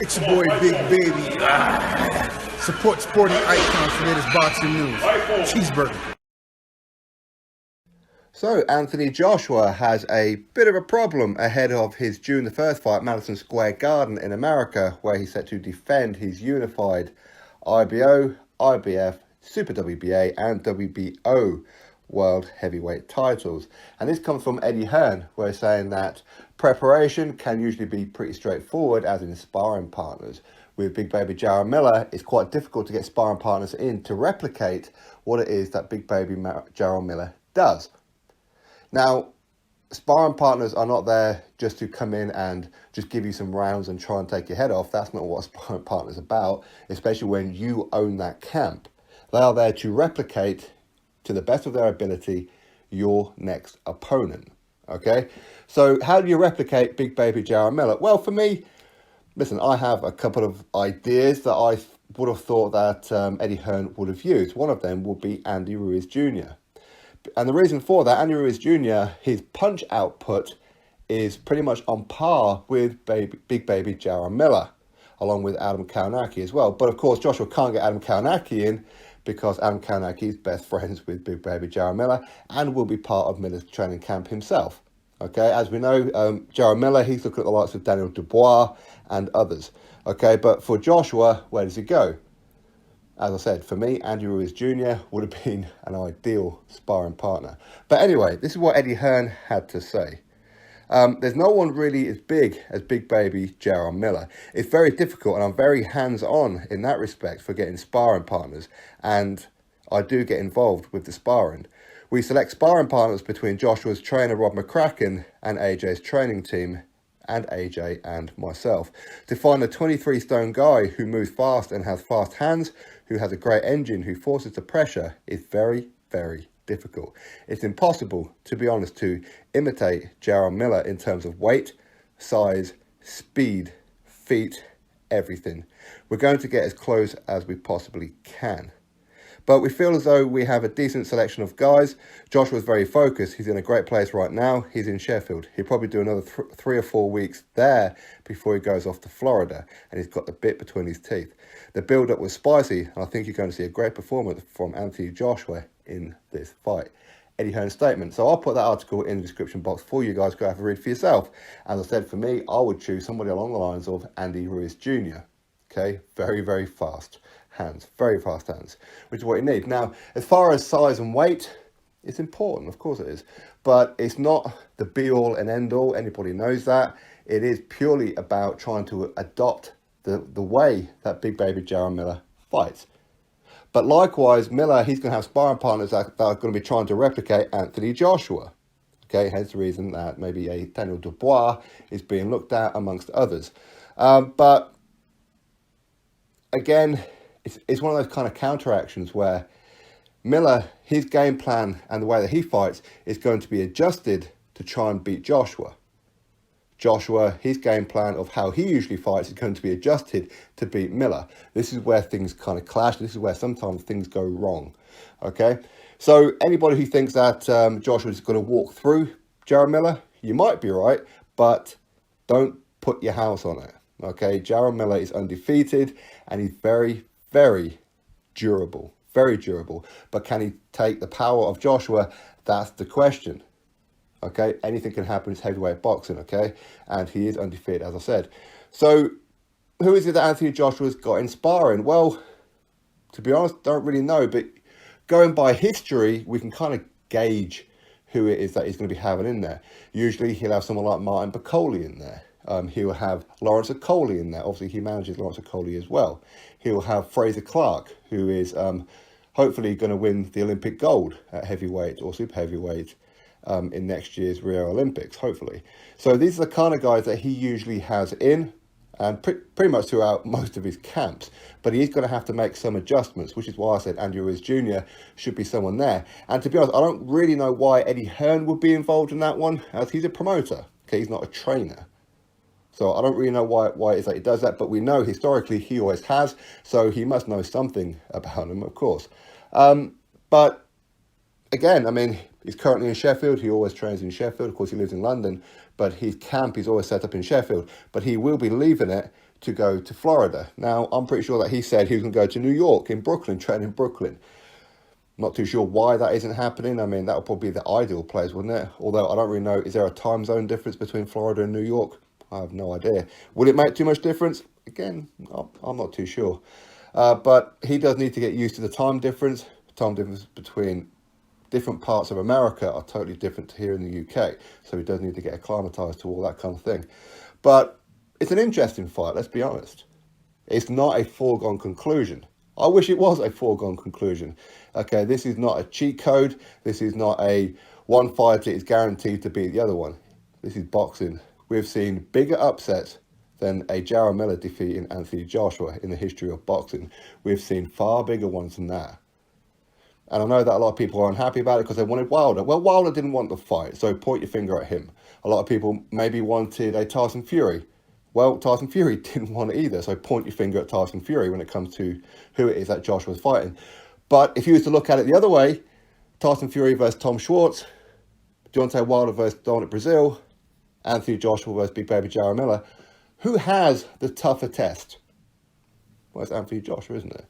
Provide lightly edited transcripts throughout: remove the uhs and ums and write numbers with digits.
It's your boy Big Baby. Support sporting icons for latest boxing news. Cheeseburger. So Anthony Joshua has a bit of a problem ahead of his June the 1st fight at Madison Square Garden in America, where he's set to defend his unified IBO, IBF, Super WBA and WBO world heavyweight titles. And this comes from Eddie Hearn, where he's saying that preparation can usually be pretty straightforward, as in sparring partners. With Big Baby Jarrell Miller, it's quite difficult to get sparring partners in to replicate what it is that Big Baby Jarrell Miller does. Now, sparring partners are not there just to come in and just give you some rounds and try and take your head off. That's not what a sparring partner is about, especially when you own that camp. They are there to replicate, to the best of their ability, your next opponent. Okay? So how do you replicate Big Baby Jarrell Miller? Well, for me, listen, I have a couple of ideas that I would have thought that Eddie Hearn would have used. One of them would be Andy Ruiz Jr. And the reason for that, Andy Ruiz Jr., his punch output is pretty much on par with Big Baby Jarrell Miller, along with Adam Kownacki as well. But of course, Joshua can't get Adam Kownacki in because Adam Kownacki is best friends with Big Baby Jarrell Miller and will be part of Miller's training camp himself. Okay, as we know, Jarrell Miller, he's looking at the likes of Daniel Dubois and others. Okay, but for Joshua, where does he go? As I said, for me, Andy Ruiz Jr. would have been an ideal sparring partner. But anyway, this is what Eddie Hearn had to say. There's no one really as big as Big Baby Jarrell Miller. It's very difficult, and I'm very hands-on in that respect for getting sparring partners. And I do get involved with the sparring. We select sparring partners between Joshua's trainer, Rob McCracken, and AJ's training team, and AJ and myself, to find a 23-stone guy who moves fast and has fast hands, who has a great engine, who forces the pressure, is very, very difficult. It's impossible, to be honest, to imitate Jarrell Miller in terms of weight, size, speed, feet, everything. We're going to get as close as we possibly can. But we feel as though we have a decent selection of guys. Joshua's very focused. He's in a great place right now. He's in Sheffield. He'll probably do another 3 or 4 weeks there before he goes off to Florida. And he's got the bit between his teeth. The build-up was spicy, and I think you're going to see a great performance from Anthony Joshua in this fight. Eddie Hearn's statement. So I'll put that article in the description box for you guys. Go have a read for yourself. As I said, for me, I would choose somebody along the lines of Andy Ruiz Jr. Okay, very, very fast hands, very fast hands, which is what you need. Now, as far as size and weight, it's important, of course it is, but it's not the be-all and end-all. Anybody knows that. It is purely about trying to adopt the way that Big Baby Jarrell Miller fights. But likewise, Miller, he's going to have sparring partners that are going to be trying to replicate Anthony Joshua. Okay, hence the reason that maybe a Daniel Dubois is being looked at amongst others. But again, it's one of those kind of counteractions where Miller, his game plan and the way that he fights is going to be adjusted to try and beat Joshua. Joshua, his game plan of how he usually fights is going to be adjusted to beat Miller. This is where things kind of clash. This is where sometimes things go wrong. Okay, so anybody who thinks that Joshua is going to walk through Jarrell Miller, you might be right, but don't put your house on it. Okay, Jarrell Miller is undefeated and he's very, very durable. Very durable. But can he take the power of Joshua? That's the question. Okay, anything can happen. It's heavyweight boxing, okay? And he is undefeated, as I said. So, who is it that Anthony Joshua's got in sparring? Well, to be honest, don't really know. But going by history, we can kind of gauge who it is that he's going to be having in there. Usually, he'll have someone like Martin Bacoli in there. He'll have Lawrence Okoli in there. Obviously, he manages Lawrence Okoli as well. He'll have Fraser Clark, who is hopefully going to win the Olympic gold at heavyweight or super heavyweight in next year's Rio Olympics, hopefully. So these are the kind of guys that he usually has in, and pretty much throughout most of his camps. But he's going to have to make some adjustments, which is why I said Andy Ruiz Jr. should be someone there. And to be honest, I don't really know why Eddie Hearn would be involved in that one, as he's a promoter. Okay, he's not a trainer. So I don't really know why it is that he does that, but we know historically he always has, so he must know something about him, of course. But again, I mean, he's currently in Sheffield. He always trains in Sheffield. Of course, he lives in London, but his camp is always set up in Sheffield. But he will be leaving it to go to Florida. Now, I'm pretty sure that he said he was going to go to New York, in Brooklyn, train in Brooklyn. Not too sure why that isn't happening. I mean, that would probably be the ideal place, wouldn't it? Although I don't really know, is there a time zone difference between Florida and New York? I have no idea. Would it make too much difference? Again, I'm not too sure. But he does need to get used to the time difference. Time difference between different parts of America are totally different to here in the UK. So he does need to get acclimatized to all that kind of thing. But it's an interesting fight, let's be honest. It's not a foregone conclusion. I wish it was a foregone conclusion. Okay, this is not a cheat code. This is not a one fighter is guaranteed to beat the other one. This is boxing. We've seen bigger upsets than a Jarrell Miller defeating Anthony Joshua in the history of boxing. We've seen far bigger ones than that. And I know that a lot of people are unhappy about it because they wanted Wilder. Well, Wilder didn't want the fight, so point your finger at him. A lot of people maybe wanted a Tyson Fury. Well, Tyson Fury didn't want it either, so point your finger at Tyson Fury when it comes to who it is that Joshua's fighting. But if you was to look at it the other way, Tyson Fury versus Tom Schwartz, Deontay Wilder versus Dominic Brazil, Anthony Joshua versus Big Baby Jarrell Miller, who has the tougher test? Well, it's Anthony Joshua, isn't it?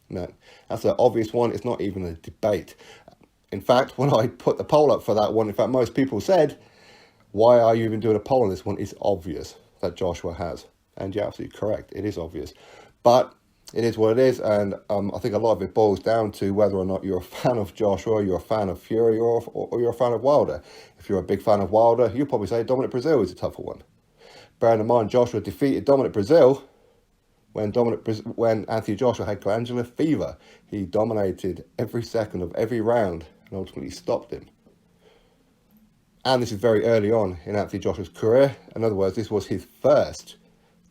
No, that's an obvious one. It's not even a debate. In fact, when I put the poll up for that one, in fact, most people said, why are you even doing a poll on this one? It's obvious that Joshua has. And you're absolutely correct. It is obvious. But it is what it is. And I think a lot of it boils down to whether or not you're a fan of Joshua, you're a fan of Fury, or you're a fan of Wilder. If you're a big fan of Wilder, you'll probably say Dominic Brazil is a tougher one. Bearing in mind, Joshua defeated Dominic Brazil when Anthony Joshua had glandular fever. He dominated every second of every round and ultimately stopped him. And this is very early on in Anthony Joshua's career. In other words, this was his first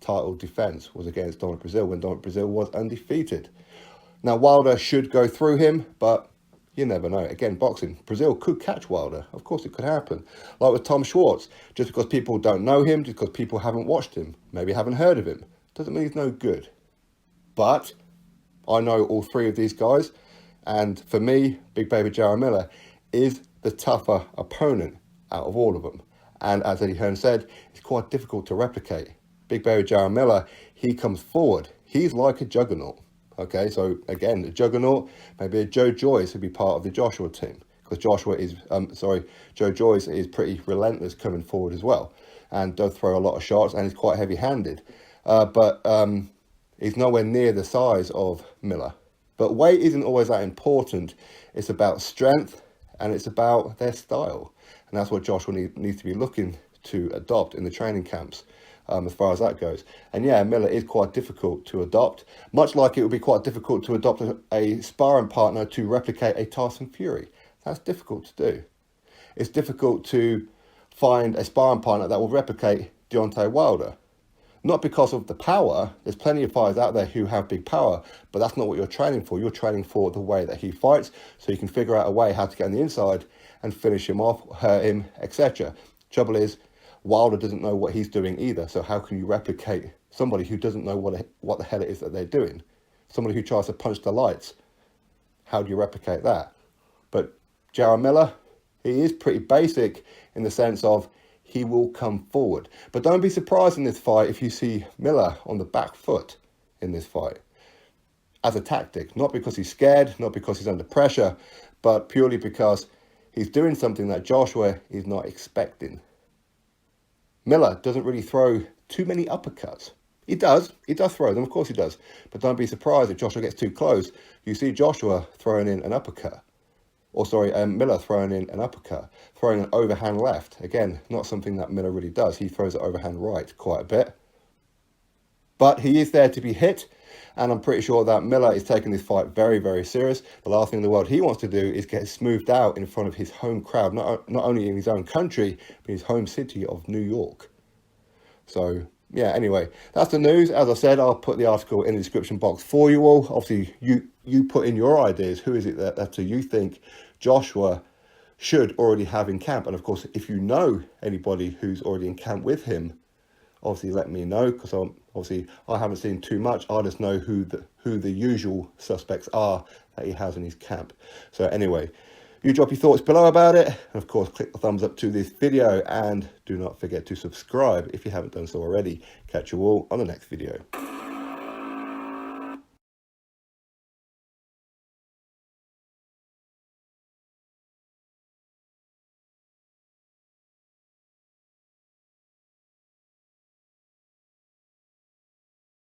title defense, was against Dominic Brazil when Dominic Brazil was undefeated. Now, Wilder should go through him, but you never know. Again, boxing, Brazil could catch Wilder. Of course, it could happen. Like with Tom Schwartz, just because people don't know him, just because people haven't watched him, maybe haven't heard of him, doesn't mean he's no good. But I know all three of these guys, and for me, Big Baby Jarrell Miller is the tougher opponent out of all of them. And as Eddie Hearn said, it's quite difficult to replicate. Big Baby Jarrell Miller, he comes forward. He's like a juggernaut. Okay, so again, the juggernaut, maybe a Joe Joyce would be part of the Joshua team. Because Joe Joyce is pretty relentless coming forward as well. And does throw a lot of shots and is quite heavy-handed. But he's nowhere near the size of Miller. But weight isn't always that important. It's about strength and it's about their style. And that's what Joshua needs to be looking to adopt in the training camps, as far as that goes. And yeah, Miller is quite difficult to adopt, much like it would be quite difficult to adopt a sparring partner to replicate a Tyson Fury. That's difficult to do. It's difficult to find a sparring partner that will replicate Deontay Wilder. Not because of the power. There's plenty of fighters out there who have big power, but that's not what you're training for. You're training for the way that he fights, so you can figure out a way how to get on the inside and finish him off, hurt him, etc. Trouble is, Wilder doesn't know what he's doing either, so how can you replicate somebody who doesn't know what the hell it is that they're doing? Somebody who tries to punch the lights. How do you replicate that? But Jarrell Miller, he is pretty basic in the sense of he will come forward. But don't be surprised in this fight if you see Miller on the back foot in this fight. As a tactic, not because he's scared, not because he's under pressure, but purely because he's doing something that Joshua is not expecting. Miller doesn't really throw too many uppercuts. He does throw them, of course he does. But don't be surprised if Joshua gets too close. You see Joshua throwing in an uppercut. Miller throwing in an uppercut, throwing an overhand left. Again, not something that Miller really does. He throws an overhand right quite a bit. But he is there to be hit, and I'm pretty sure that Miller is taking this fight very, very serious. The last thing in the world he wants to do is get smoothed out in front of his home crowd, not only in his own country, but his home city of New York. So, yeah, anyway, that's the news. As I said, I'll put the article in the description box for you all. Obviously, you put in your ideas. Who is it that you think Joshua should already have in camp? And of course, if you know anybody who's already in camp with him, obviously let me know, because I haven't seen too much. I just know who the usual suspects are that he has in his camp. So anyway, You drop your thoughts below about it, and of course click the thumbs up to this video, and do not forget to subscribe if you haven't done so already. Catch you all on the next video.